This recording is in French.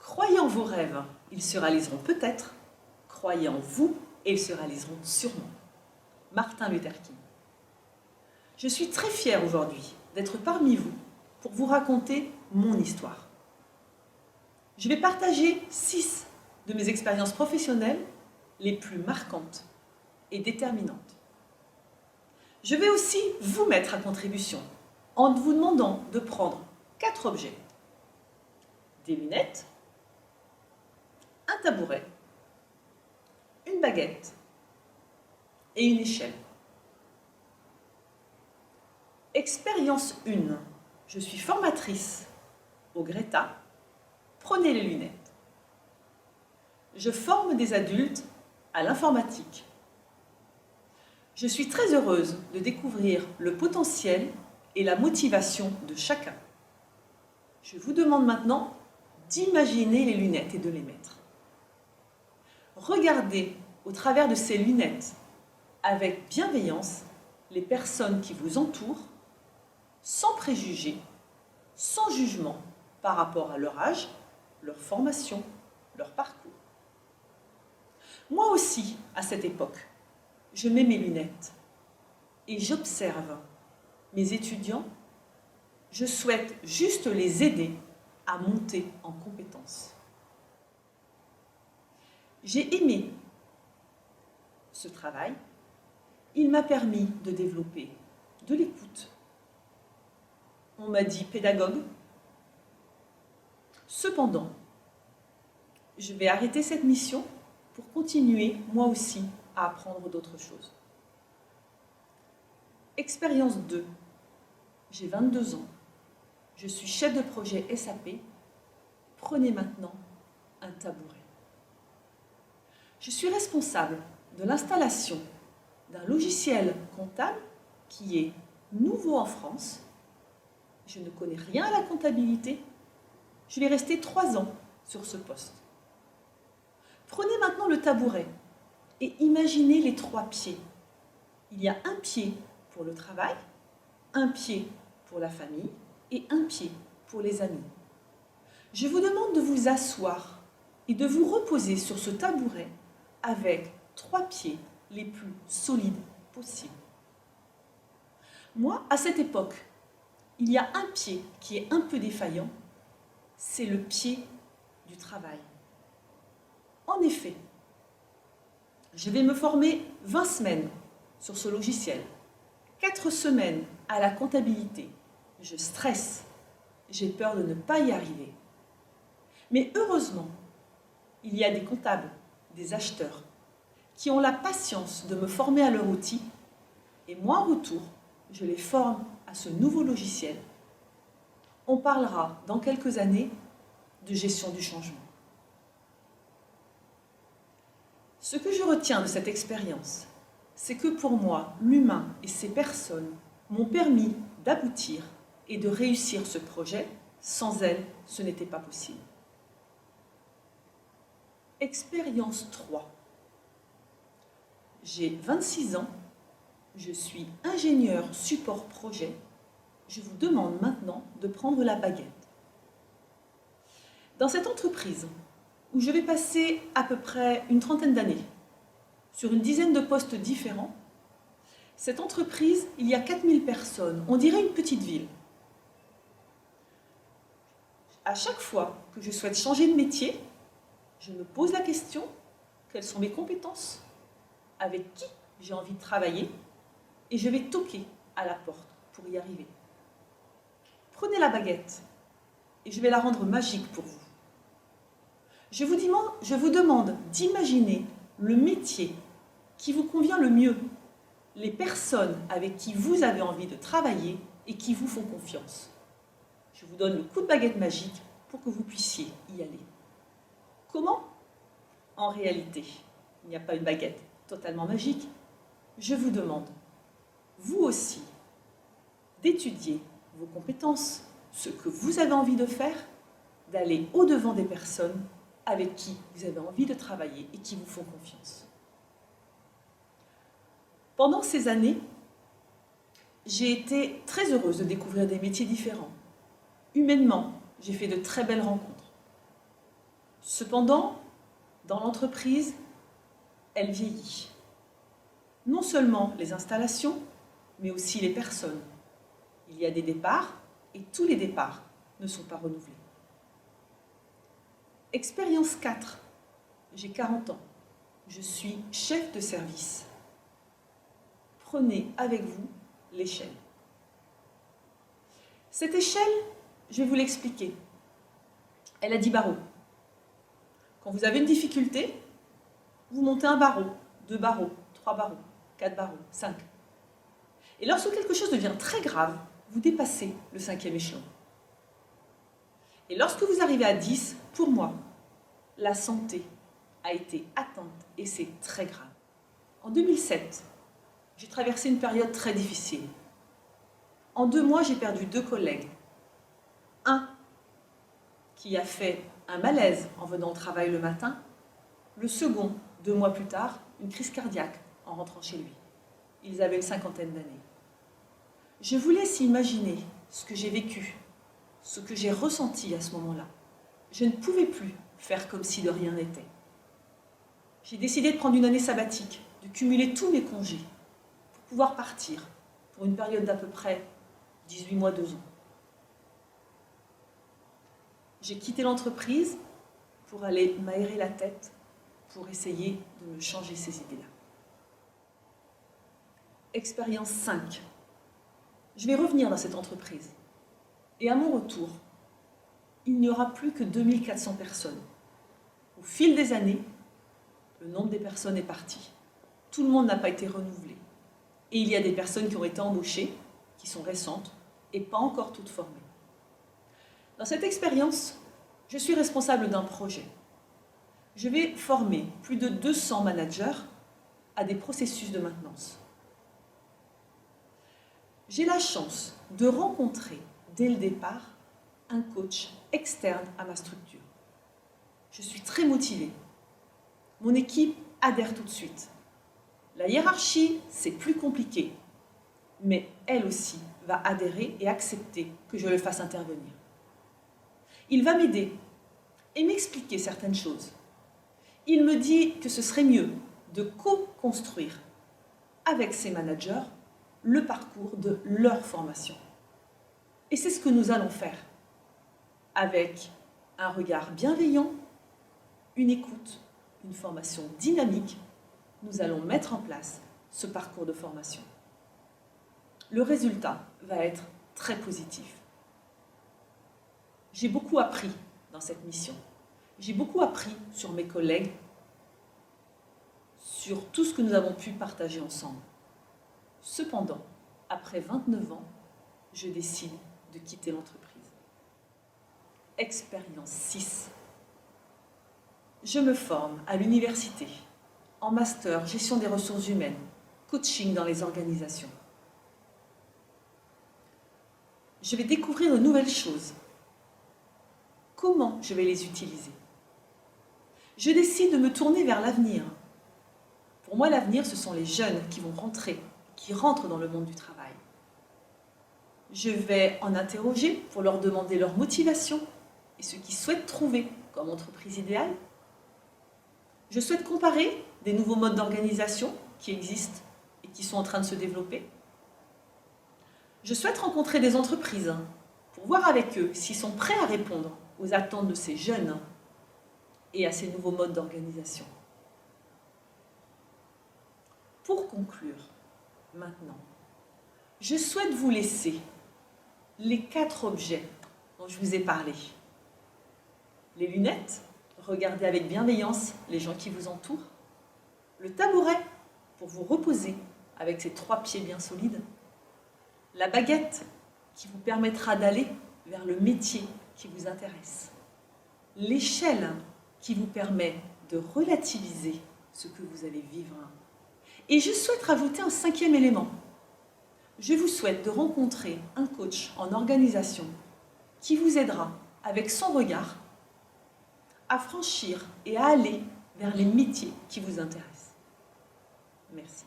Croyez en vos rêves, ils se réaliseront peut-être. Croyez en vous et ils se réaliseront sûrement. Martin Luther King. Je suis très fière aujourd'hui d'être parmi vous pour vous raconter mon histoire. Je vais partager 6 de mes expériences professionnelles les plus marquantes et déterminantes. Je vais aussi vous mettre à contribution en vous demandant de prendre 4 objets. Des lunettes, un tabouret, une baguette et une échelle. Expérience 1. Je suis formatrice au Greta. Prenez les lunettes. Je forme des adultes à l'informatique. Je suis très heureuse de découvrir le potentiel et la motivation de chacun. Je vous demande maintenant d'imaginer les lunettes et de les mettre. Regardez au travers de ces lunettes avec bienveillance les personnes qui vous entourent, sans préjugés, sans jugement par rapport à leur âge, leur formation, leur parcours. Moi aussi, à cette époque, je mets mes lunettes et j'observe mes étudiants. Je souhaite juste les aider à monter en compétences. J'ai aimé ce travail. Il m'a permis de développer de l'écoute. On m'a dit pédagogue. Cependant, je vais arrêter cette mission pour continuer, moi aussi, à apprendre d'autres choses. Expérience 2. J'ai 22 ans. Je suis chef de projet SAP. Prenez maintenant un tabouret. Je suis responsable de l'installation d'un logiciel comptable qui est nouveau en France. Je ne connais rien à la comptabilité. Je vais rester 3 ans sur ce poste. Prenez maintenant le tabouret et imaginez les 3 pieds. Il y a un pied pour le travail, un pied pour la famille et un pied pour les amis. Je vous demande de vous asseoir et de vous reposer sur ce tabouret avec 3 pieds les plus solides possibles. Moi, à cette époque, il y a un pied qui est un peu défaillant, c'est le pied du travail. En effet, je vais me former 20 semaines sur ce logiciel, 4 semaines à la comptabilité. Je stresse, j'ai peur de ne pas y arriver. Mais heureusement, il y a des comptables, des acheteurs, qui ont la patience de me former à leur outil, et moi en retour, je les forme à ce nouveau logiciel. On parlera dans quelques années de gestion du changement. Ce que je retiens de cette expérience, c'est que pour moi, l'humain et ces personnes m'ont permis d'aboutir et de réussir ce projet. Sans elles, ce n'était pas possible. Expérience 3. J'ai 26 ans, je suis ingénieur support projet. Je vous demande maintenant de prendre la baguette. Dans cette entreprise, où je vais passer à peu près une trentaine d'années, sur une dizaine de postes différents, cette entreprise, il y a 4000 personnes, on dirait une petite ville. À chaque fois que je souhaite changer de métier, je me pose la question, quelles sont mes compétences, avec qui j'ai envie de travailler, et je vais toquer à la porte pour y arriver. Prenez la baguette et je vais la rendre magique pour vous. Je vous demande d'imaginer le métier qui vous convient le mieux, les personnes avec qui vous avez envie de travailler et qui vous font confiance. Je vous donne le coup de baguette magique pour que vous puissiez y aller. Comment? En réalité, il n'y a pas une baguette totalement magique. Je vous demande, vous aussi, d'étudier vos compétences, ce que vous avez envie de faire, d'aller au-devant des personnes avec qui vous avez envie de travailler et qui vous font confiance. Pendant ces années, j'ai été très heureuse de découvrir des métiers différents. Humainement, j'ai fait de très belles rencontres. Cependant, dans l'entreprise, elle vieillit. Non seulement les installations, mais aussi les personnes. Il y a des départs et tous les départs ne sont pas renouvelés. Expérience 4. J'ai 40 ans. Je suis chef de service. Prenez avec vous l'échelle. Cette échelle, je vais vous l'expliquer. Elle a 10 barreaux. Quand vous avez une difficulté, vous montez un barreau, 2 barreaux, 3 barreaux, 4 barreaux, 5. Et lorsque quelque chose devient très grave, vous dépassez le 5e échelon. Et lorsque vous arrivez à 10, pour moi, la santé a été atteinte et c'est très grave. En 2007, j'ai traversé une période très difficile. En 2 mois, j'ai perdu 2 collègues. Un qui a fait un malaise en venant au travail le matin. Le second, 2 mois plus tard, une crise cardiaque en rentrant chez lui. Ils avaient une 50aine d'années. Je vous laisse imaginer ce que j'ai vécu, ce que j'ai ressenti à ce moment-là. Je ne pouvais plus faire comme si de rien n'était. J'ai décidé de prendre une année sabbatique, de cumuler tous mes congés pour pouvoir partir pour une période d'à peu près 18 mois, 2 ans. J'ai quitté l'entreprise pour aller m'aérer la tête, pour essayer de me changer ces idées-là. Expérience 5. Je vais revenir dans cette entreprise. Et à mon retour, il n'y aura plus que 2400 personnes. Au fil des années, le nombre des personnes est parti. Tout le monde n'a pas été renouvelé. Et il y a des personnes qui ont été embauchées, qui sont récentes, et pas encore toutes formées. Dans cette expérience, je suis responsable d'un projet. Je vais former plus de 200 managers à des processus de maintenance. J'ai la chance de rencontrer, dès le départ, un coach externe à ma structure. Je suis très motivée. Mon équipe adhère tout de suite. La hiérarchie, c'est plus compliqué, mais elle aussi va adhérer et accepter que je le fasse intervenir. Il va m'aider et m'expliquer certaines choses. Il me dit que ce serait mieux de co-construire avec ses managers le parcours de leur formation. Et c'est ce que nous allons faire, avec un regard bienveillant, une écoute, une formation dynamique. Nous allons mettre en place ce parcours de formation. Le résultat va être très positif. J'ai beaucoup appris dans cette mission. J'ai beaucoup appris sur mes collègues, sur tout ce que nous avons pu partager ensemble. Cependant, après 29 ans, je décide de quitter l'entreprise. Expérience 6. Je me forme à l'université, en master gestion des ressources humaines, coaching dans les organisations. Je vais découvrir de nouvelles choses. Comment je vais les utiliser? Je décide de me tourner vers l'avenir. Pour moi, l'avenir, ce sont les jeunes qui vont rentrer, qui rentrent dans le monde du travail. Je vais en interroger pour leur demander leur motivation et ce qu'ils souhaitent trouver comme entreprise idéale. Je souhaite comparer des nouveaux modes d'organisation qui existent et qui sont en train de se développer. Je souhaite rencontrer des entreprises pour voir avec eux s'ils sont prêts à répondre aux attentes de ces jeunes et à ces nouveaux modes d'organisation. Pour conclure, maintenant, je souhaite vous laisser les 4 objets dont je vous ai parlé. Les lunettes, regardez avec bienveillance les gens qui vous entourent. Le tabouret, pour vous reposer avec ses 3 pieds bien solides. La baguette, qui vous permettra d'aller vers le métier qui vous intéresse. L'échelle, qui vous permet de relativiser ce que vous allez vivre. Et je souhaite rajouter un 5e élément. Je vous souhaite de rencontrer un coach en organisation qui vous aidera, avec son regard, à franchir et à aller vers les métiers qui vous intéressent. Merci.